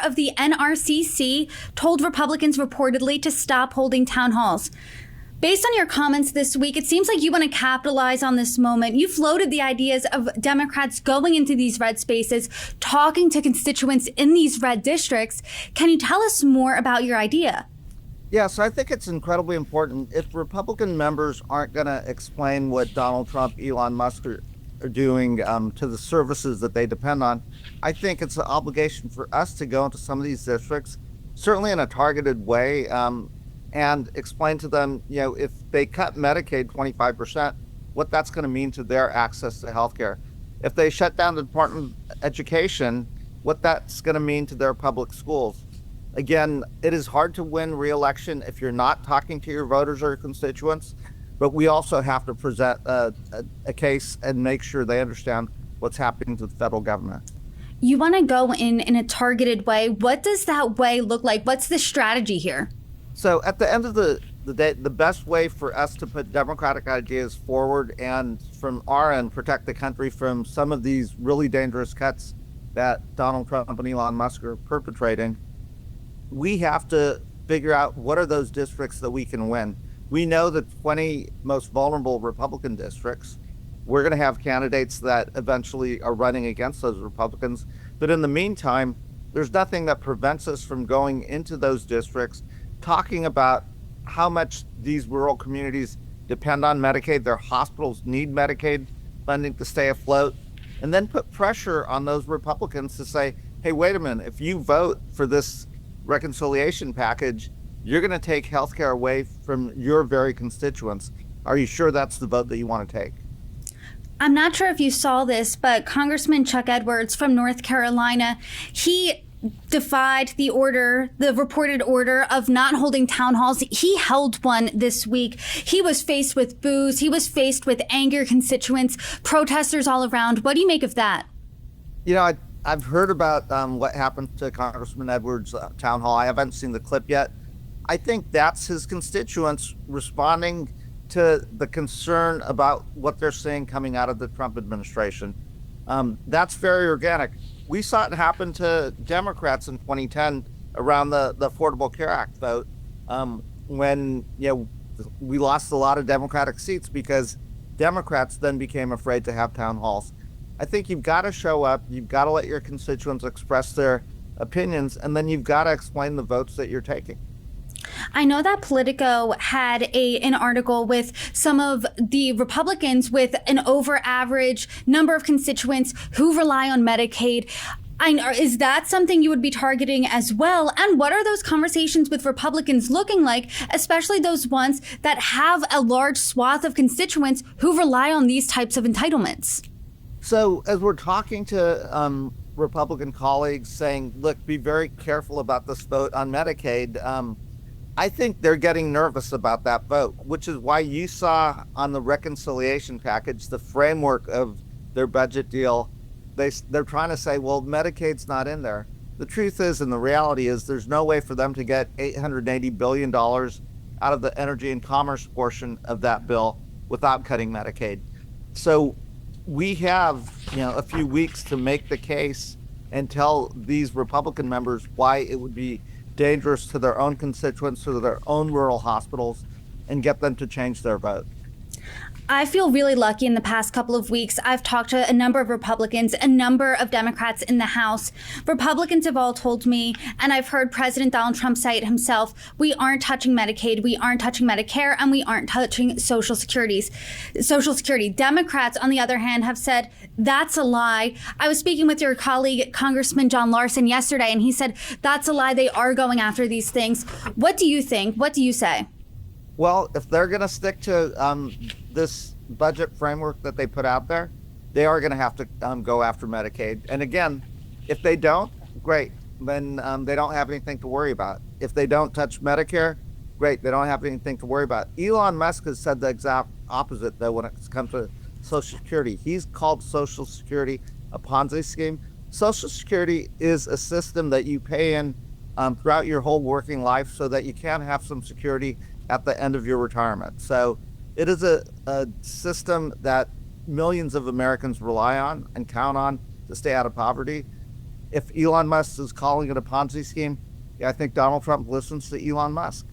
of the NRCC told Republicans reportedly to stop holding town halls. Based on your comments this week, it seems like you want to capitalize on this moment. You floated the ideas of Democrats going into these red spaces, talking to constituents in these red districts. Can you tell us more about your idea? Yeah, so I think it's incredibly important. If Republican members aren't going to explain what Donald Trump, Elon Musk are doing to the services that they depend on, I think it's an obligation for us to go into some of these districts, certainly in a targeted way, and explain to them, if they cut Medicaid 25%, what that's going to mean to their access to healthcare. If they shut down the Department of Education, what that's going to mean to their public schools. Again, it is hard to win re-election if you're not talking to your voters or your constituents, but we also have to present a case and make sure they understand what's happening to the federal government. You want to go in a targeted way. What does that way look like? What's the strategy here? So at the end of the day, the best way for us to put democratic ideas forward and from our end protect the country from some of these really dangerous cuts that Donald Trump and Elon Musk are perpetrating, we have to figure out what are those districts that we can win. We know the 20 most vulnerable Republican districts. We're going to have candidates that eventually are running against those Republicans. But in the meantime, there's nothing that prevents us from going into those districts, talking about how much these rural communities depend on Medicaid, their hospitals need Medicaid funding to stay afloat, and then put pressure on those Republicans to say, hey, wait a minute, if you vote for this reconciliation package, you're going to take healthcare away from your very constituents. Are you sure that's the vote that you want to take? I'm not sure if you saw this, but Congressman Chuck Edwards from North Carolina, he defied the reported order of not holding town halls. He held one this week. He was faced with boos. He was faced with angry constituents, protesters all around. What do you make of that? I've heard about what happened to Congressman Edwards' town hall. I haven't seen the clip yet. I think that's his constituents responding to the concern about what they're seeing coming out of the Trump administration. That's very organic. We saw it happen to Democrats in 2010 around the Affordable Care Act vote, when we lost a lot of Democratic seats because Democrats then became afraid to have town halls. I think you've got to show up, you've got to let your constituents express their opinions, and then you've got to explain the votes that you're taking. I know that Politico had an article with some of the Republicans with an over average number of constituents who rely on Medicaid. Is that something you would be targeting as well? And what are those conversations with Republicans looking like, especially those ones that have a large swath of constituents who rely on these types of entitlements? So as we're talking to Republican colleagues saying, look, be very careful about this vote on Medicaid, I think they're getting nervous about that vote, which is why you saw on the reconciliation package, the framework of their budget deal, they're trying to say, well, Medicaid's not in there. The truth is, and the reality is, there's no way for them to get $880 billion out of the energy and commerce portion of that bill without cutting Medicaid. So we have, a few weeks to make the case and tell these Republican members why it would be dangerous to their own constituents, to their own rural hospitals, and get them to change their vote. I feel really lucky in the past couple of weeks. I've talked to a number of Republicans, a number of Democrats in the House. Republicans have all told me, and I've heard President Donald Trump say it himself, we aren't touching Medicaid, we aren't touching Medicare, and we aren't touching Social Security. Democrats, on the other hand, have said that's a lie. I was speaking with your colleague, Congressman John Larson, yesterday, and he said that's a lie. They are going after these things. What do you think? What do you say? Well, if they're going to stick to this budget framework that they put out there, they are going to have to go after Medicaid. And again, if they don't, great. Then they don't have anything to worry about. If they don't touch Medicare, great. They don't have anything to worry about. Elon Musk has said the exact opposite, though, when it comes to Social Security. He's called Social Security a Ponzi scheme. Social Security is a system that you pay in throughout your whole working life so that you can have some security at the end of your retirement. So it is a system that millions of Americans rely on and count on to stay out of poverty. if Elon Musk is calling it a Ponzi scheme, yeah, I think Donald Trump listens to Elon Musk.